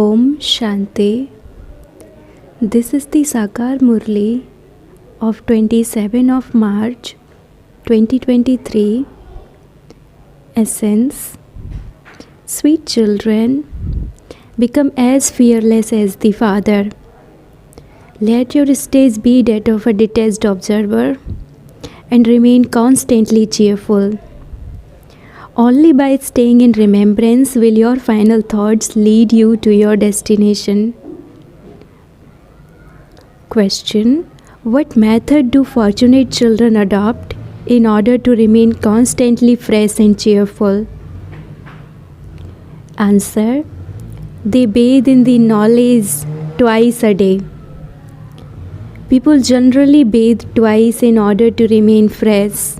Om Shanti. This is the Sakar Murli of 27 of March 2023. Essence. Sweet children, become as fearless as the Father. Let your stage be that of a detached observer and remain constantly cheerful. Only by staying in remembrance will your final thoughts lead you to your destination. Question. What method do fortunate children adopt in order to remain constantly fresh and cheerful? Answer. They bathe in the knowledge twice a day. People generally bathe twice in order to remain fresh.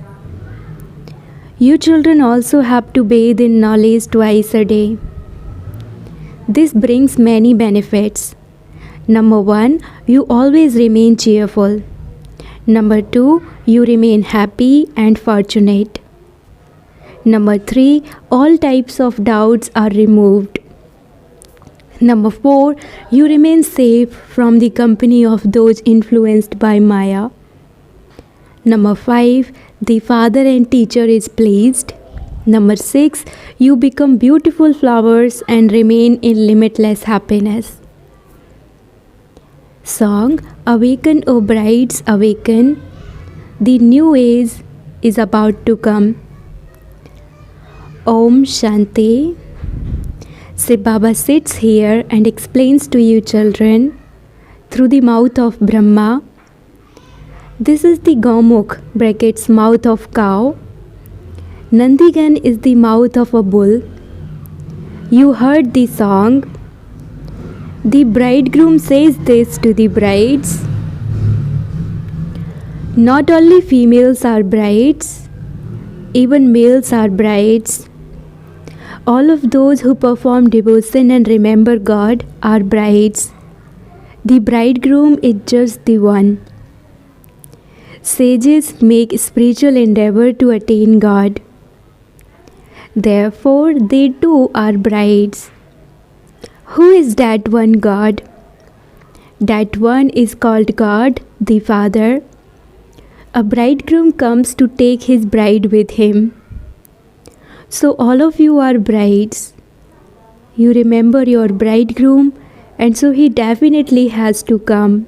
You children also have to bathe in knowledge twice a day. This brings many benefits. Number 1, you always remain cheerful. Number 2, you remain happy and fortunate. Number 3, all types of doubts are removed. Number 4, you remain safe from the company of those influenced by Maya. Number 5, the father and teacher is pleased. Number 6, you become beautiful flowers and remain in limitless happiness. Song. Awaken, O brides, awaken. The new age is about to come. Om Shanti. Shiv Baba sits here and explains to you children through the mouth of Brahma. This is the Gomukh brackets mouth of cow. Nandigan is the mouth of a bull. You heard the song. The bridegroom says this to the brides. Not only females are brides, even males are brides. All of those who perform devotion and remember God are brides. The bridegroom is just the one. Sages make spiritual endeavor to attain God. Therefore, they too are brides. Who is that one God? That one is called God, the Father. A bridegroom comes to take his bride with him. So all of you are brides. You remember your bridegroom, and so he definitely has to come.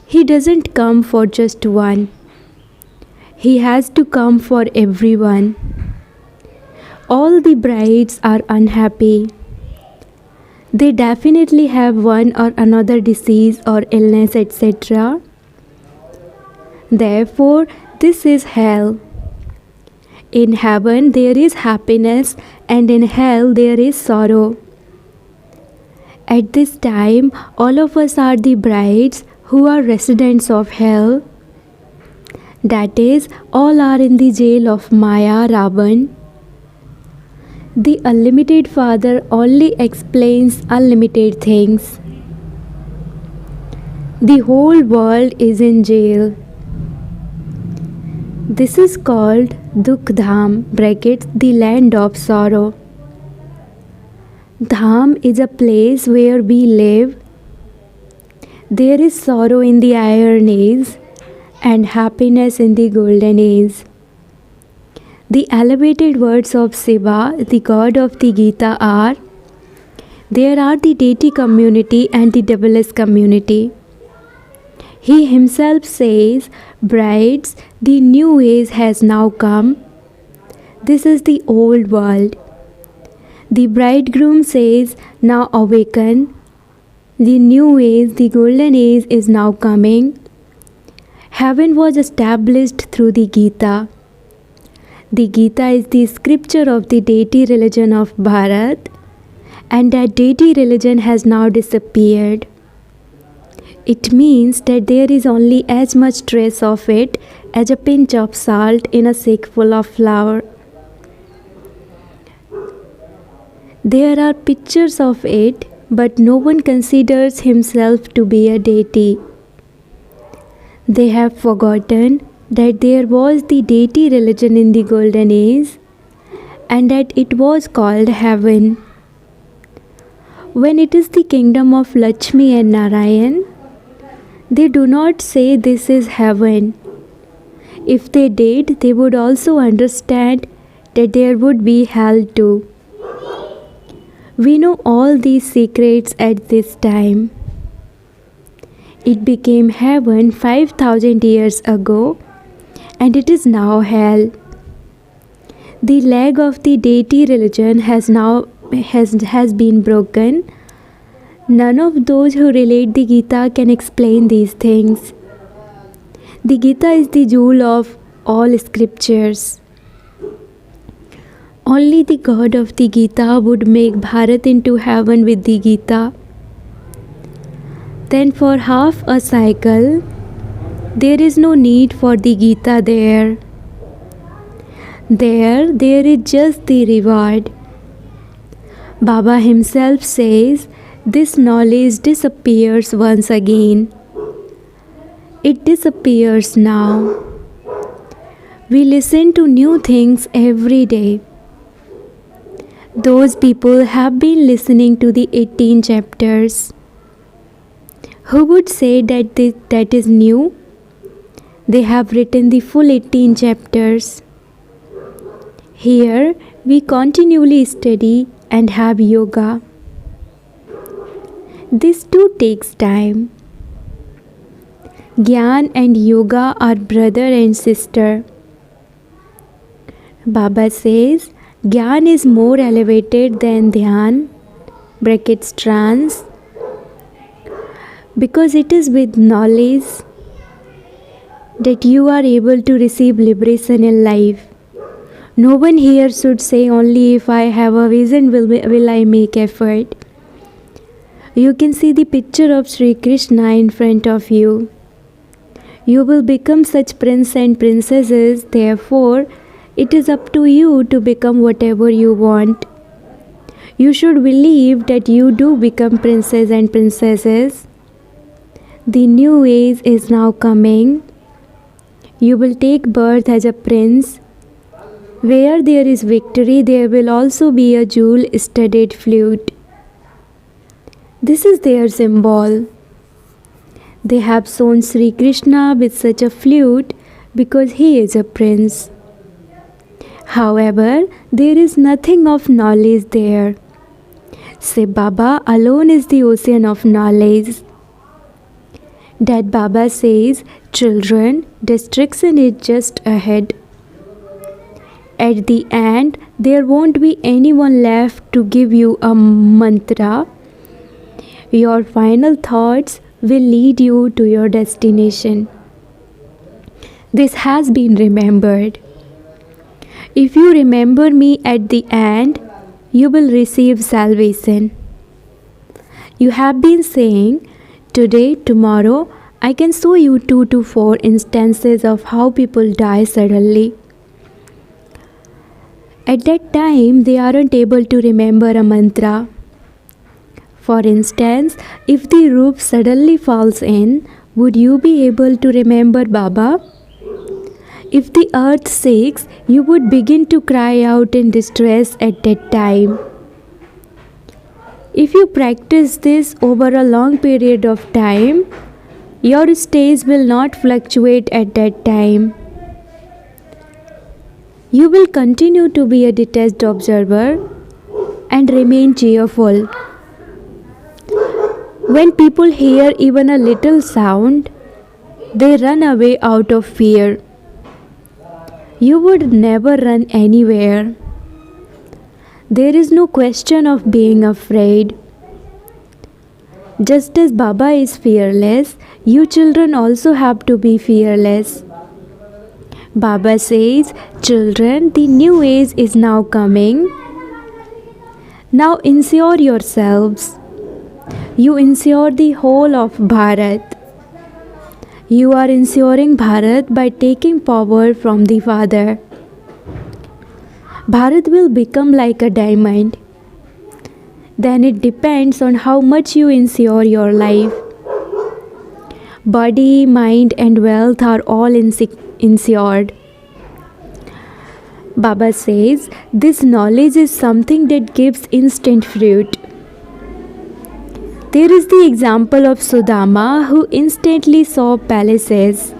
He doesn't come for just one. He has to come for everyone. All the brides are unhappy. They definitely have one or another disease or illness, etc. Therefore, this is hell. In heaven there is happiness, and in hell there is sorrow. At this time, all of us are the brides who are residents of hell. That is, all are in the jail of Maya, Ravan. The unlimited Father only explains unlimited things. The whole world is in jail. This is called Dukh Dham brackets the land of sorrow. Dham is a place where we live. There is sorrow in the iron age and happiness in the golden age. The elevated words of Shiva, the god of the Gita, are: there are the deity community and the devilish community. He himself says, brides, the new age has now come. This is the old world. The bridegroom says, now awaken. The new age, the golden age, is now coming. Heaven was established through the Gita. The Gita is the scripture of the deity religion of Bharat, and that deity religion has now disappeared. It means that there is only as much trace of it as a pinch of salt in a sack full of flour. There are pictures of it, but no one considers himself to be a deity. They have forgotten that there was the deity religion in the golden age and that it was called heaven. When it is the kingdom of Lakshmi and Narayan, they do not say this is heaven. If they did, they would also understand that there would be hell too. We know all these secrets at this time. It became heaven 5,000 years ago, and it is now hell. The leg of the deity religion has been broken. None of those who relate the Gita can explain these things. The Gita is the jewel of all scriptures. Only the God of the Gita would make Bharat into heaven with the Gita. Then for half a cycle, there is no need for the Gita there. There is just the reward. Baba himself says this knowledge disappears once again. It disappears now. We listen to new things every day. Those people have been listening to the 18 chapters. Who would say that is new? They have written the full 18 chapters. Here we continually study and have yoga. This too takes time. Gyan and yoga are brother and sister. Baba says Gyan is more elevated than Dhyan (trance) because it is with knowledge that you are able to receive liberation in life. No one here should say only if I have a vision will I make effort. You can see the picture of Sri Krishna in front of you. You will become such prince and princesses, therefore it is up to you to become whatever you want. You should believe that you do become princes and princesses. The new age is now coming. You will take birth as a prince. Where there is victory, there will also be a jewel-studded flute. This is their symbol. They have shown Sri Krishna with such a flute because he is a prince. However, there is nothing of knowledge there. Say Baba alone is the ocean of knowledge. That Baba says, children, destruction is just ahead. At the end, there won't be anyone left to give you a mantra. Your final thoughts will lead you to your destination. This has been remembered. If you remember me at the end, you will receive salvation. You have been saying, today, tomorrow, I can show you 2 to 4 instances of how people die suddenly. At that time, they aren't able to remember a mantra. For instance, if the roof suddenly falls in, would you be able to remember Baba? If the earth shakes, you would begin to cry out in distress at that time. If you practice this over a long period of time, your stage will not fluctuate at that time. You will continue to be a detached observer and remain cheerful. When people hear even a little sound, they run away out of fear. You would never run anywhere. There is no question of being afraid. Just as Baba is fearless, you children also have to be fearless. Baba says, children, the new age is now coming. Now insure yourselves. You insure the whole of Bharat. You are insuring Bharat by taking power from the Father. Bharat will become like a diamond. Then it depends on how much you insure your life. Body, mind and wealth are all insured. Baba says, this knowledge is something that gives instant fruit. There is the example of Sudama who instantly saw palaces.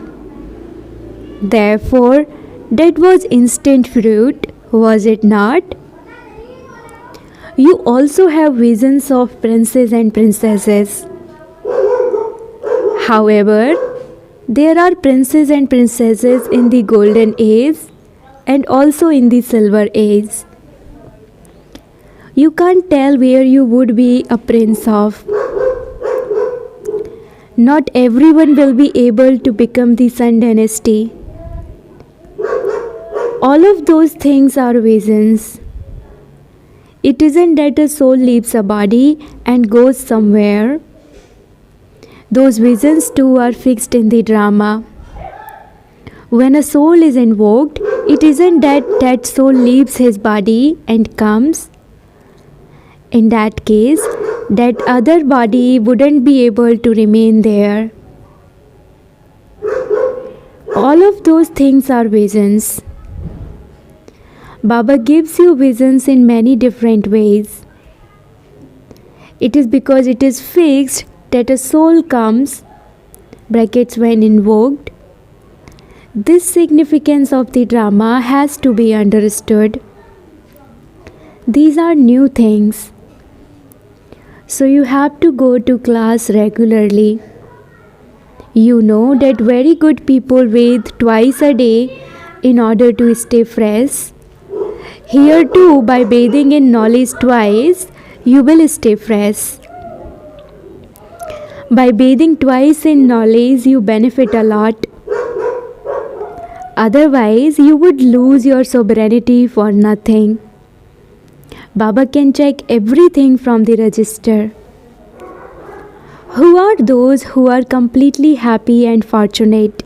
Therefore, that was instant fruit, was it not? You also have visions of princes and princesses. However, there are princes and princesses in the golden age and also in the silver age. You can't tell where you would be a prince of. Not everyone will be able to become the Sun dynasty. All of those things are visions. It isn't that a soul leaves a body and goes somewhere. Those visions too are fixed in the drama. When a soul is invoked, it isn't that that soul leaves his body and comes. In that case, that other body wouldn't be able to remain there. All of those things are visions. Baba gives you visions in many different ways. It is because it is fixed that a soul comes, brackets when invoked. This significance of the drama has to be understood. These are new things. So you have to go to class regularly. You know that very good people bathe twice a day in order to stay fresh. Here too, by bathing in knowledge twice, you will stay fresh. By bathing twice in knowledge, you benefit a lot. Otherwise, you would lose your sovereignty for nothing. Baba can check everything from the register. Who are those who are completely happy and fortunate?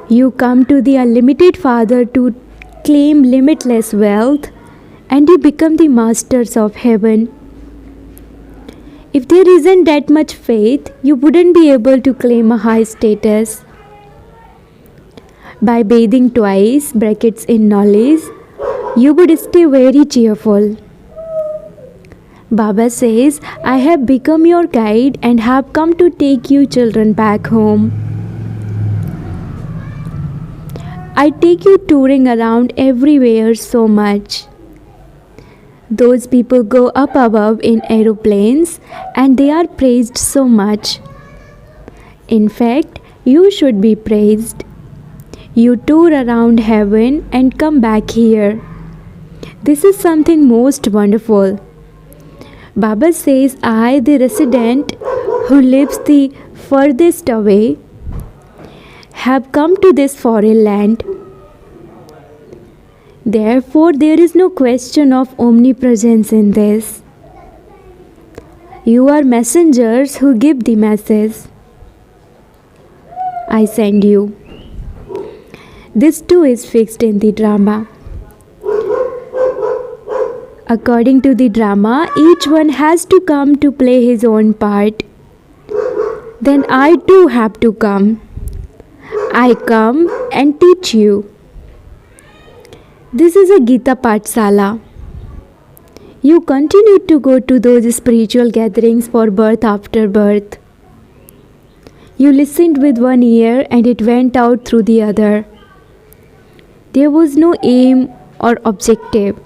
You come to the unlimited Father to claim limitless wealth and you become the masters of heaven. If there isn't that much faith, you wouldn't be able to claim a high status. By bathing twice, brackets in knowledge, you would stay very cheerful. Baba says, I have become your guide and have come to take you children back home. I take you touring around everywhere so much. Those people go up above in aeroplanes and they are praised so much. In fact, you should be praised. You tour around heaven and come back here. This is something most wonderful. Baba says, I, the resident who lives the furthest away, have come to this foreign land. Therefore, there is no question of omnipresence in this. You are messengers who give the message. I send you. This too is fixed in the drama. According to the drama, each one has to come to play his own part. Then I too have to come. I come and teach you. This is a Gita Pathsala. You continue to go to those spiritual gatherings for birth after birth. You listened with one ear and it went out through the other. There was no aim or objective.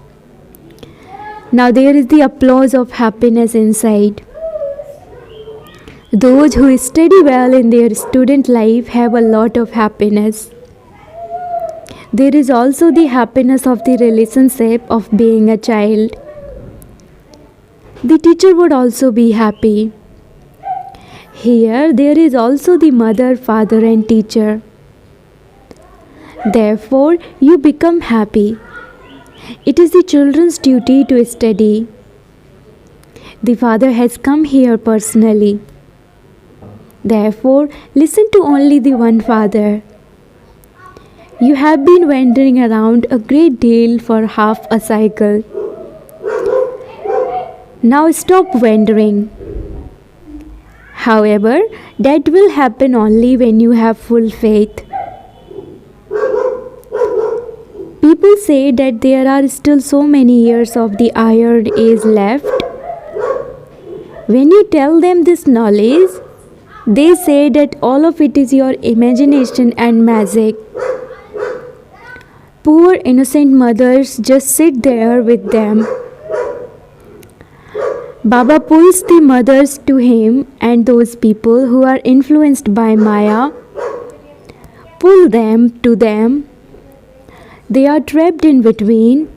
Now there is the applause of happiness inside. Those who study well in their student life have a lot of happiness. There is also the happiness of the relationship of being a child. The teacher would also be happy. Here there is also the mother, father and teacher. Therefore, you become happy. It is the children's duty to study. The Father has come here personally. Therefore, listen to only the one Father. You have been wandering around a great deal for half a cycle. Now stop wandering. However, that will happen only when you have full faith. People say that there are still so many years of the Iron Age left. When you tell them this knowledge, they say that all of it is your imagination and magic. Poor innocent mothers just sit there with them. Baba pulls the mothers to him, and those people who are influenced by Maya pull them to them. They are trapped in between.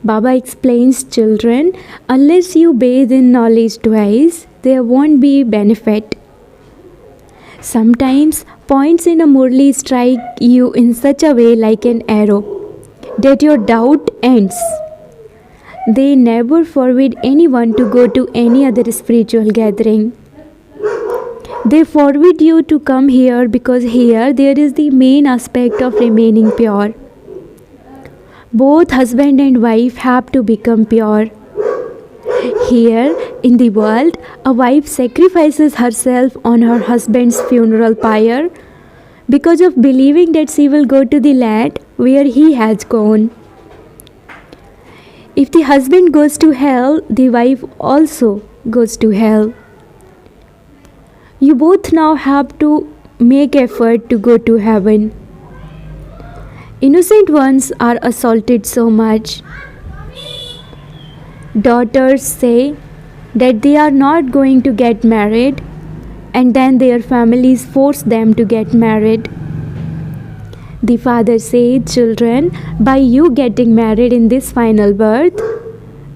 Baba explains, children, unless you bathe in knowledge twice, there won't be benefit. Sometimes points in a Murli strike you in such a way like an arrow that your doubt ends. They never forbid anyone to go to any other spiritual gathering. They forbid you to come here because here there is the main aspect of remaining pure. Both husband and wife have to become pure. Here in the world, a wife sacrifices herself on her husband's funeral pyre because of believing that she will go to the land where he has gone. If the husband goes to hell, the wife also goes to hell. You both now have to make effort to go to heaven. Innocent ones are assaulted so much. Daughters say that they are not going to get married, and then their families force them to get married. The father said, children, by you getting married in this final birth,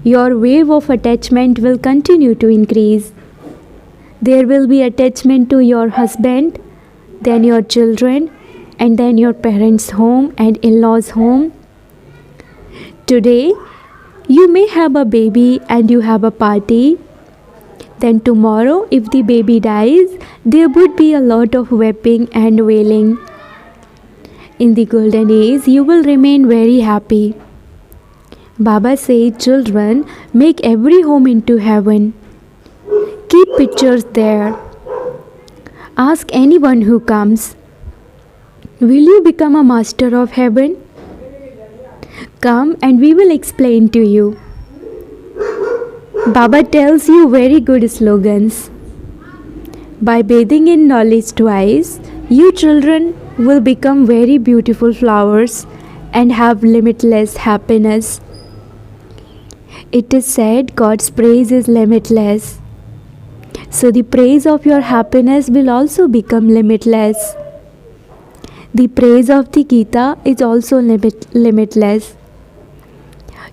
your wave of attachment will continue to increase. There will be attachment to your husband, then your children, and then your parents' home and in-laws' home. Today, you may have a baby and you have a party. Then tomorrow, if the baby dies, there would be a lot of weeping and wailing. In the golden age, you will remain very happy. Baba said, children, make every home into heaven. Keep pictures there. Ask anyone who comes, will you become a master of heaven? Come and we will explain to you. Baba tells you very good slogans. By bathing in knowledge twice, you children will become very beautiful flowers and have limitless happiness. It is said God's praise is limitless. So the praise of your happiness will also become limitless. The praise of the Gita is also limitless.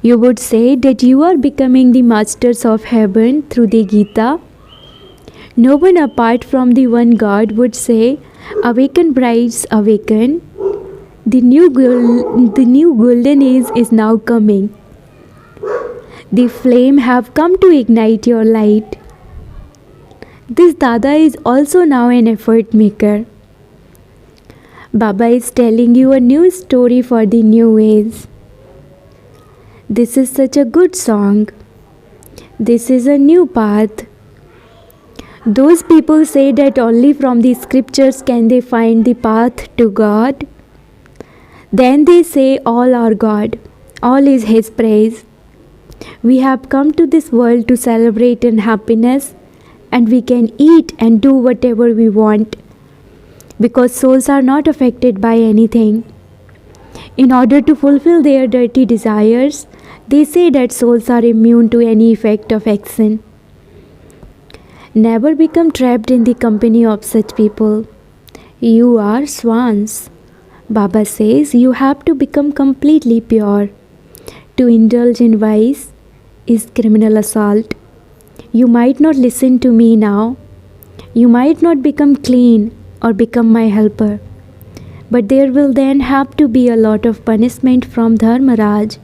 You would say that you are becoming the masters of heaven through the Gita. No one apart from the one God would say, awaken brides, awaken. The new golden age is now coming. The flame have come to ignite your light. This Dada is also now an effort maker. Baba is telling you a new story for the new age. This is such a good song. This is a new path. Those people say that only from the scriptures can they find the path to God. Then they say all are God, all is His praise. We have come to this world to celebrate in happiness, and we can eat and do whatever we want, because souls are not affected by anything. In order to fulfill their dirty desires, they say that souls are immune to any effect of action. Never become trapped in the company of such people. You are swans. Baba says you have to become completely pure. To indulge in vice is criminal assault. You might not listen to me now. You might not become clean or become my helper. But there will then have to be a lot of punishment from Dharmaraj.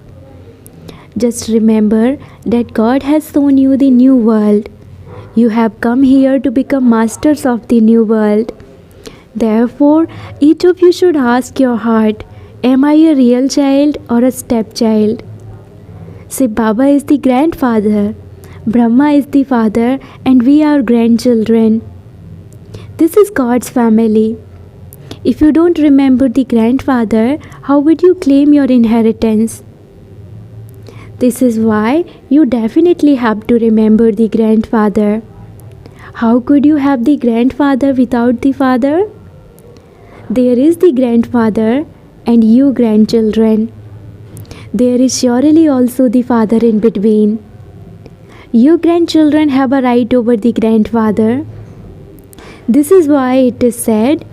Just remember that God has shown you the new world. You have come here to become masters of the new world. Therefore, each of you should ask your heart, am I a real child or a stepchild? Say, Baba is the grandfather, Brahma is the father, and we are grandchildren. This is God's family. If you don't remember the grandfather, how would you claim your inheritance? This is why you definitely have to remember the grandfather. How could you have the grandfather without the father? There is the grandfather and you grandchildren. There is surely also the father in between. You grandchildren have a right over the grandfather. This is why it is said,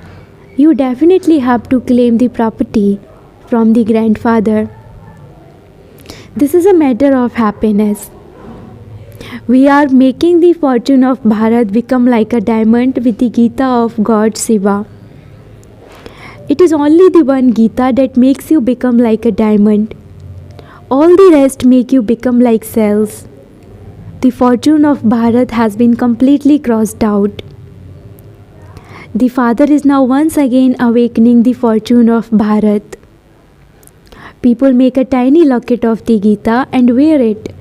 you definitely have to claim the property from the grandfather. This is a matter of happiness. We are making the fortune of Bharat become like a diamond with the Gita of God Shiva. It is only the one Gita that makes you become like a diamond. All the rest make you become like cells. The fortune of Bharat has been completely crossed out. The Father is now once again awakening the fortune of Bharat. People make a tiny locket of the Gita and wear it,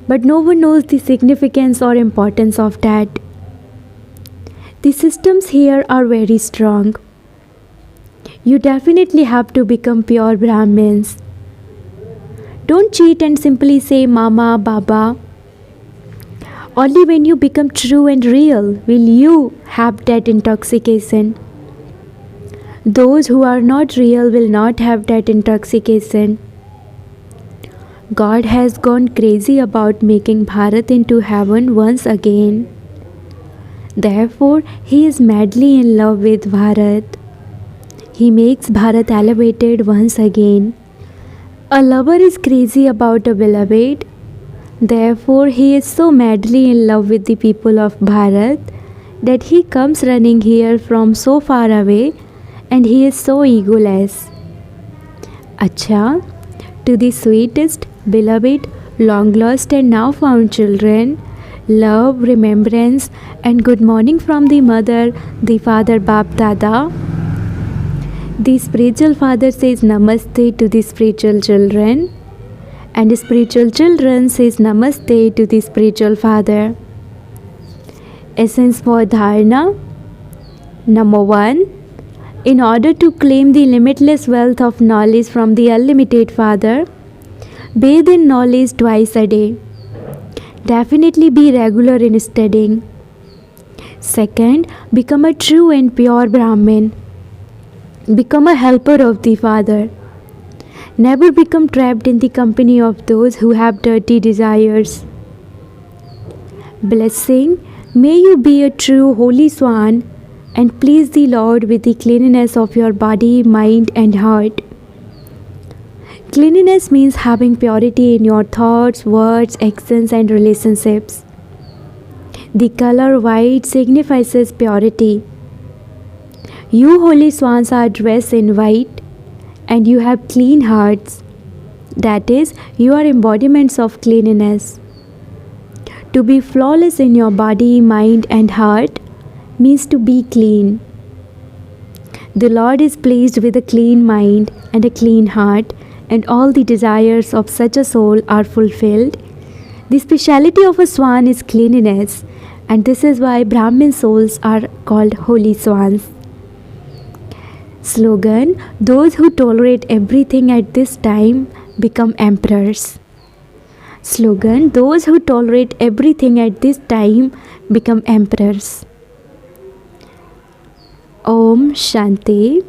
but no one knows the significance or importance of that. The systems here are very strong. You definitely have to become pure Brahmins. Don't cheat and simply say Mama, Baba. Only when you become true and real will you have that intoxication. Those who are not real will not have that intoxication. God has gone crazy about making Bharat into heaven once again. Therefore, he is madly in love with Bharat. He makes Bharat elevated once again. A lover is crazy about a beloved. Therefore, he is so madly in love with the people of Bharat that he comes running here from so far away, and he is so egoless. Acha, to the sweetest, beloved, long lost and now found children, love, remembrance, and good morning from the mother, the father Bap Dada. The spiritual father says Namaste to the spiritual children, and spiritual children says Namaste to the spiritual father. Essence for Dharana. Number 1. In order to claim the limitless wealth of knowledge from the unlimited Father, bathe in knowledge twice a day. Definitely be regular in studying. Second, become a true and pure Brahmin. Become a helper of the Father. Never become trapped in the company of those who have dirty desires. Blessing, may you be a true holy swan and please the Lord with the cleanliness of your body, mind, and heart. Cleanliness means having purity in your thoughts, words, actions, and relationships. The color white signifies purity. You holy swans are dressed in white and you have clean hearts. That is, you are embodiments of cleanliness. To be flawless in your body, mind, and heart means to be clean. The Lord is pleased with a clean mind and a clean heart, and all the desires of such a soul are fulfilled. The speciality of a swan is cleanliness, and this is why Brahmin souls are called holy swans. Slogan: those who tolerate everything at this time become emperors. Slogan: those who tolerate everything at this time become emperors. Om Shanti.